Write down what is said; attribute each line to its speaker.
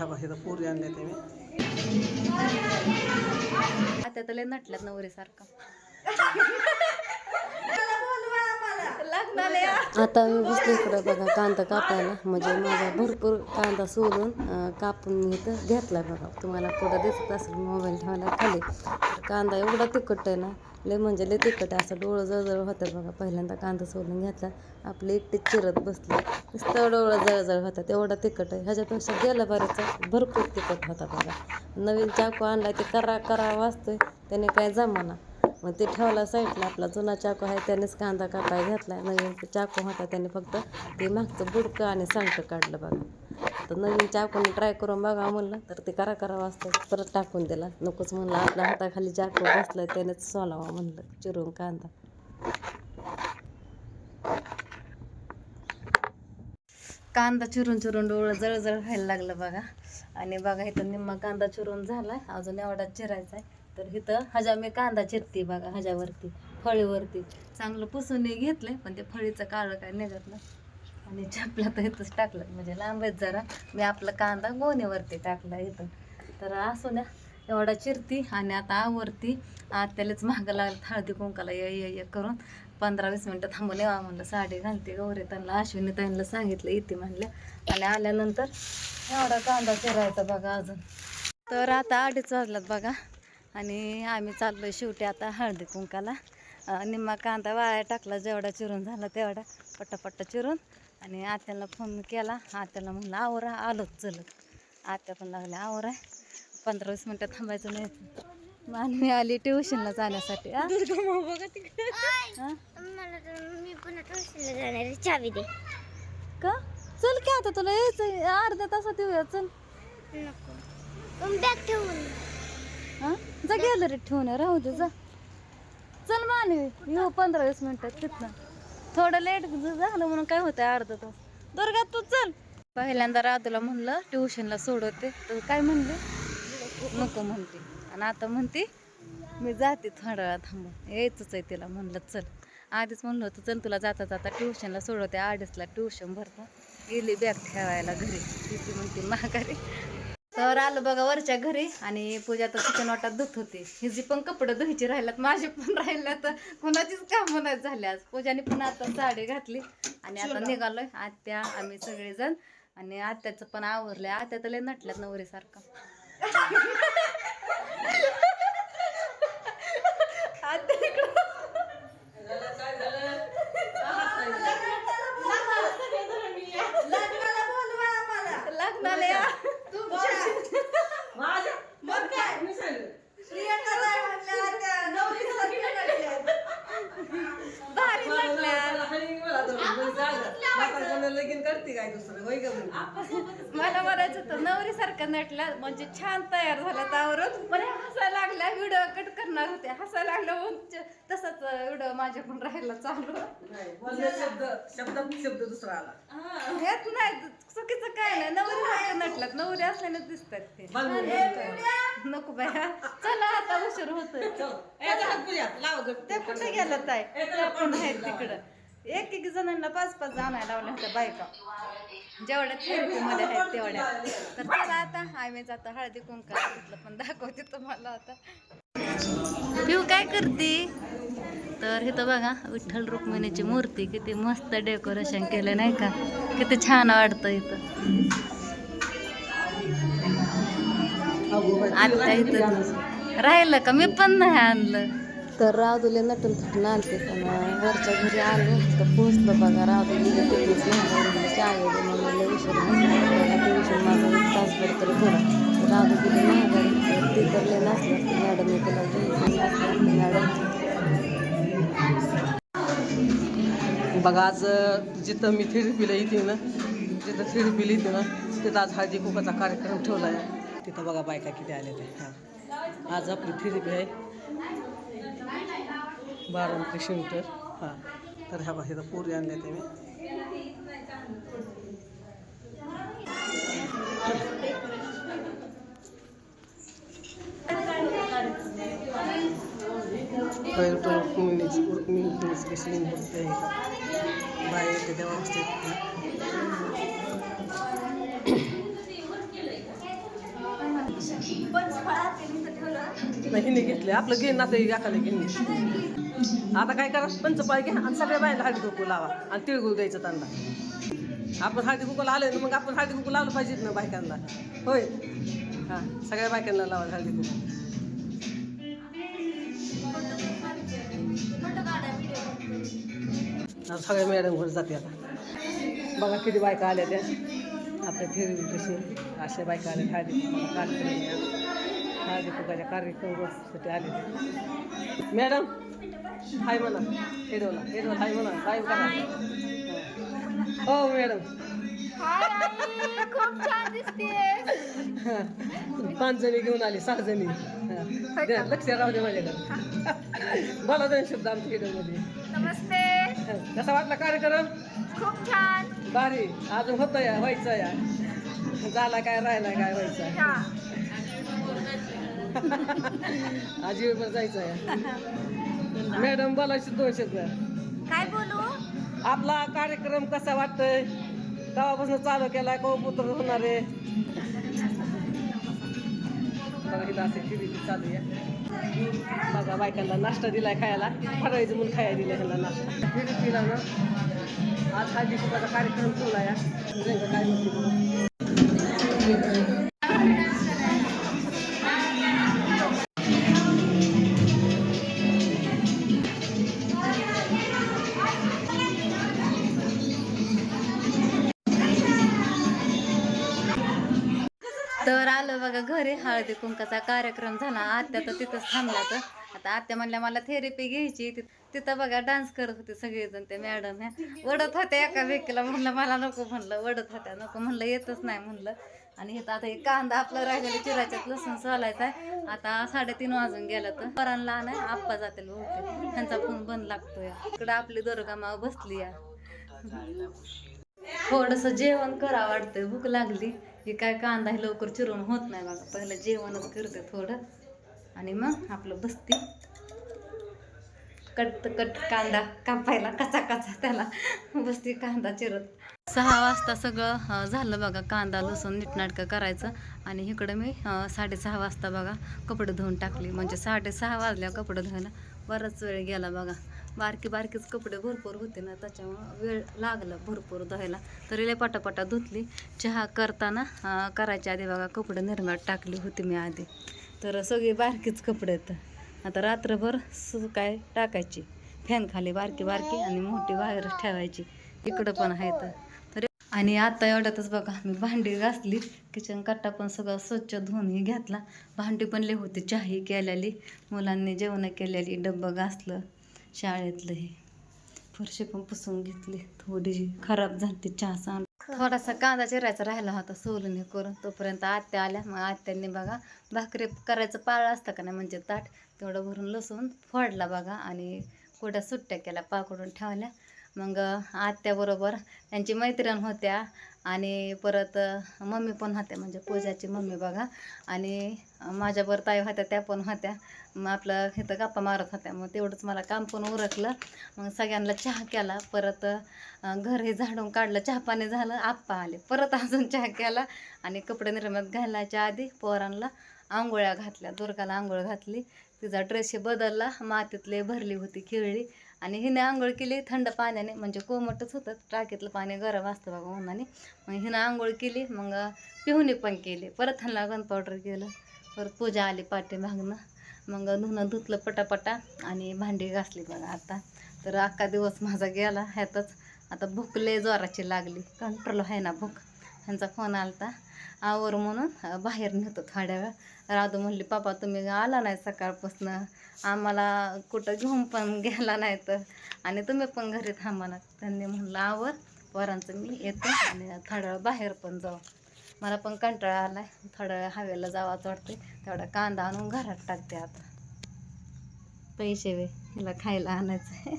Speaker 1: ह्या भाषेचा पुरी आणले ते मी
Speaker 2: आता तर लय नटल्यात नवरीसारखा. आता मी बसले इकडं बघा कांदा कापायला. म्हणजे माझा भरपूर कांदा सोलून कापून मी इथं घेतला बघा. तुम्हाला पुढं दिसत असेल मोबाईल ठेवायला खाली. तर कांदा एवढा तिखट आहे ना, लय म्हणजे लय तिखट आहे. असं डोळं जळजळ होतात बघा. पहिल्यांदा कांदा सोलून घेतला, आपली एकटीच चिरत बसली, नुसतं डोळं जळजळ होतात. एवढा तिखट आहे. ह्याच्यापेक्षा गेल्या बारीचा भरपूर तिखट होता बघा. नवीन चाकू आणला ते करा वाजतोय, त्याने काय जमाना. मग ते ठेवला साईडला. आपला जुना चाकू आहे त्यानेच कांदा कापाय घेतला. नवीन चाकू होता त्याने फक्त ते मागचं बुडकं आणि सांगतं काढलं बघा. तर नवीन चाकूने ट्राय करून बघा म्हणलं, तर ते करा वाजतं परत टाकून दिला. नकोच म्हणलं, आपल्या हाताखाली चाकू बसलाय त्यानेच सोलावा म्हणलं चिरून कांदा. कांदा चिरून डोळं जळजळ व्हायला लागलं बघा. आणि बघा इथं निम्मा कांदा चिरून झालाय, अजून एवढा चिरायचा आहे. तर इथं ह्याच्या मी कांदा चिरते बघा. ह्याच्यावरती फळीवरती चांगलं पुसून घेतलंय, पण ते फळीचं काळं काय निघत नाही. आणि चपला तर इथंच टाकलं, म्हणजे लांबच जरा मी आपला कांदा गोणीवरती टाकला इथं. तर असू द्या, एवढा चिरती. आणि आता आवरती. त्यालाच महागं लागलं हळदी कुंकाला ये करून 15-20 मिनटं थांबून यावा म्हणलं. साडी घालते गौरी त्यांना, अश्विनी त्यांना सांगितलं येते म्हणल्या. आणि आल्यानंतर एवढा कांदा चिरायचा बघा अजून. तर आता 2:30 वाजलात बघा. आणि आम्ही चाललो शेवटी आता हळदी कुंकाला. निम्मा कांदा वाळ्या टाकला, जेवढा चिरून झाला तेवढा पट्टा चिरून. आणि आत्याला फोन केला. आत्याला म्हणलं आवरा, आलोच चलत. आत्या पण लागल्या आवरा, 15-20 मिनटं थांबायचं नाही. आणि मी आली ट्युशनला जाण्यासाठी.
Speaker 3: चावी दे
Speaker 2: का? चल की आता तुला यायचं अर्ध्या तासात येऊया. चल
Speaker 3: बॅग ठेवून
Speaker 2: हां जा, गॅलरीत ठेवून राहू दे जा. चल मानवी येऊ 15-20 मिनटात तिथनं. थोडं लेट झालं म्हणून काय होतं अर्धा तास. दुर्गा तू चल. पहिल्यांदा राधूला म्हणलं ट्युशनला सोडवते, तर काय म्हणले नको म्हणते. आणि आता म्हणते मी जाते थोडा वेळा थांबून, यायचंच आहे तिला. म्हणलं चल. आधीच म्हणलं होतं चल तुला जाता ट्युशनला सोडवते. 2:30ला ट्युशन भरता. गेली बॅग ठेवायला घरी. तिथे म्हणते माघारी. तर आलं बघा वरच्या घरी. आणि पूजा तर चिकन वाटात धुत होती. हिची पण कपडे धुवायची राहिल्यात, माझी पण राहिल्यात. कुणाचीच कामं नाही झाली आज. पूजाने पण आता साडी घातली आणि आता निघालोय. आत्या आम्ही सगळेजण. आणि आत्याचं पण आवरलंय. आत्या तर लय नटल्यात नवरीसारखा. लग्नाला या भारी मला म्हणायचं होतं नवरी सारखं नटला, म्हणजे छान तयार झाला त्यावरून. पण हसायला लागल्या, व्हिडिओ कट करणार होते. हसायला लागलं तसंच व्हिडिओ माझ्याकडून राहायला चालू.
Speaker 1: शब्द दुसरा आला
Speaker 2: येत नाही, चुकीचं काय नाही. नवरी सारखं नटलात, नवरी असल्याने दिसतात ते. नको बाया, चला आता उशीर होतोय. ते कुठे गेलं ताई, आपण आहेत तिकडं. एक जणांना 5-5 आणायला लावल्या होत्या बायका, जेवढ्या थेरपीमध्ये आहेत तेवढ्या. तर चला आता आम्ही जातो हळदी कुंकाला. तिथलं पण दाखवते तुम्हाला आता. पिऊ काय करते? तर इथं बघा विठ्ठल रुक्मिणीची मूर्ती किती मस्त डेकोरेशन केलं नाही का, किती छान वाटतं इथं. आता इथं राहिलं का, मी पण नाही आणलं. तर राधूले नटून थटून आणते. पण वरच्या घरी आलो तर पोचलो बघा. राधू गेली तिथेच नाही, चाय मम्मीला उशीर ट्युशन माझं 1 तासभर तरी थोडा. राधू गेली महागारी, ती करले नसलं मॅडम मी तिला मॅडम.
Speaker 1: बघा आज जिथं मी थेरपीला येते ना, जिथं थेरपीला येते ना तिथं आज हळदी कुंकाचा कार्यक्रम ठेवला आहे. तिथं बघा बायका किती आल्या त्या. आज आपली थेरपी आहे 12 सेंटर. हां तर ह्या भाषेचा पुरी आणल्या ते मी. रुक्मिणीची स्लिंग होते बाहेर येते तेव्हा असते. नाही हिने घेतले आपलं घेईन ना ते एकाला घेईन. आता काय करा पंचपाय घ्या आणि सगळ्या बायला हळदी कुंकू लावा आणि तिळगुळ द्यायचं त्यांना. आपण हळदी कुंकूला आलोय ना मग आपण हळदी कुंकू लावलं पाहिजेत ना बायकांना. होय हां सगळ्या बायकांना लावा हळदी कुंकू. सगळ्या मॅडम वर जाते आता. बघा किती बायका आल्या त्या आपल्या फिरवी कशी अशा बायका आल्या हळदी कुंकूला कार्यक्रम हळदी कुंकाच्या कार्यक्रमासाठी आले ते. मॅडम हाय म्हणा हेडवला हेडवला हाय म्हणा हाय करा. हो मॅडम 5 जणी घेऊन आली 6 जणी. लक्ष राहू दे माझ्याकडे. बोला 2 शब्द आमच्या हेडमध्ये.
Speaker 3: नमस्ते.
Speaker 1: कसा वाटला कार्यक्रम?
Speaker 3: खूप छान.
Speaker 1: भारी. अजून होतं या व्हायचं या झाला काय राहिला काय व्हायचं आजीवर जायचं या. मॅडम बोलायची 2 शब्द.
Speaker 3: काय बोलू?
Speaker 1: आपला कार्यक्रम कसा वाटतोय? तेव्हापासून चालू केलाय कौपुत्र होणार आहे. बघा इथं असे फिरी चालू आहे. बघा बायकांना नाश्ता दिलाय खायला फरायचं म्हणून खायला दिलाय ह्यांना नाश्ता. फिरी पिला ना आज हळदी कुंकाचा कार्यक्रम ठेवला या. काय म्हणते
Speaker 2: तर आलं बघा घरी हळदी कुंकाचा कार्यक्रम झाला. आत्या तर तिथंच थांबला. तर आता आत्या म्हणल्या मला थेरपी घ्यायची. तिथं बघा डान्स करत होते सगळेजण. ते मॅडम ह्या ओढत होत्या एका व्यक्तीला. म्हणलं मला नको म्हणलं. ओढत होत्या नको म्हणलं येतच नाही म्हणलं. आणि इथं आता हे कांदा आपलं राहिलेलं चिरायच्यात लसूण सोलायचा आहे. आता 3:30 वाजून गेला. तर परांना नाही आप्पा जातील बहुतेक त्यांचा फोन बंद लागतोय. इकडं आपली दुर्गा माव बसली या. थोडंसं जेवण करा वाटतंय भूक लागली. हे काय कांदा हे लवकर चिरून होत नाही बघा. पहिलं जेवणच करते थोडं आणि मग आपलं बसती कट कांदा कापायला कचा त्याला बसती कांदा चिरत. 6 वाजता सगळं झालं बघा. कांदा लसूण नीटनाटकं करायचं. आणि इकडं मी 6:30 वाजता बघा कपडे धुवून टाकली. म्हणजे 6:30 वाजल्या कपडे धुवायला. बराच वेळ गेला बघा. बारकीच कपडे भरपूर होते ना त्याच्यामुळं वेळ लागला भरपूर धुवायला. तरी लय पटापटा धुतली. चहा करताना करायच्या आधी बघा कपडे निरम्यात टाकली होती मी आधी. तर सगळी बारकीच कपडे आहेत. आता रात्रभर काय टाकायची फॅन खाली बारकी आणि मोठी बाहेरच ठेवायची. इकडं पण आहेत. तर आणि आता एवढ्यातच बघा मी भांडी घासली. किचन कट्टा पण सगळं स्वच्छ धुवूनही घेतला. भांडी पण लई होती. चहाही केलेली मुलांनी जेवण केलेली डब्बं घासलं शाळेतलं. हे फरशी पण पुसून घेतली. थोडी खराब झाली चहा सांग. थोडासा कांदा चिरायचा राहिला होता सोलून हे करून. तोपर्यंत आत्या आल्या. मग आत्यांनी बघा भाकरी करायचं पाळ असतं का नाही म्हणजे ताट तेवढं भरून लसूण फोडला बघा. आणि कोड्या सुट्ट्या केल्या पाकडून ठेवल्या. मग आत्याबरोबर त्यांची मैत्रीण होत्या. आणि परत मम्मी पण होत्या म्हणजे पूजाची मम्मी बघा. आणि माझ्याबरोबर ताई होत्या त्या पण होत्या. मग आपलं इथं गप्पा मारत होत्या. मग तेवढंच मला काम पण उरकलं. मग सगळ्यांना चहा केला. परत घर हे झाडून काढलं. चहा पाणी झालं. आप्पा आले परत अजून चहा केला. आणि कपडे निर्म्यात घालायच्या आधी पोरांना आंघोळ्या घातल्या. दुर्गाला आंघोळ घातली. तिचा ड्रेस बदलला. मातीतले भरली होती खिळली. आणि हिने आंघोळ केली थंड पाण्याने म्हणजे कोमटच होतं. टाकीतलं पाणी गरम असतं बघा उन्हाने. मग हिनं आंघोळ केली. मग पिहुनी पण केली. परत ह्यांना गन पावडर केलं. परत पूजा आली पाठीमागनं. मग धुणं धुतलं पटापटा आणि भांडी घासली बघा आता. तर अख्खा दिवस माझा गेला ह्यातच. आता भूक लय जोराची लागली. कंट्रोल आहे ना भूक. ह्यांचा फोन आलता आवर म्हणून बाहेर नेतो थोड्या वेळ. राधू म्हणली पापा तुम्ही आला नाही सकाळपासून आम्हाला कुठं घेऊन पण गेला नाही तर आणि तुम्ही पण घरी थांबा ना. त्यांनी म्हणलं आवर पोरांचं मी येते आणि थोड्या वेळ बाहेर पण जाऊ. मला पण कंटाळा आला आहे. थोड्या वेळ हवेला जावाच वाटते. तेवढा कांदा आणून घरात टाकते आता. पैसे वे हिला खायला आणायचं आहे.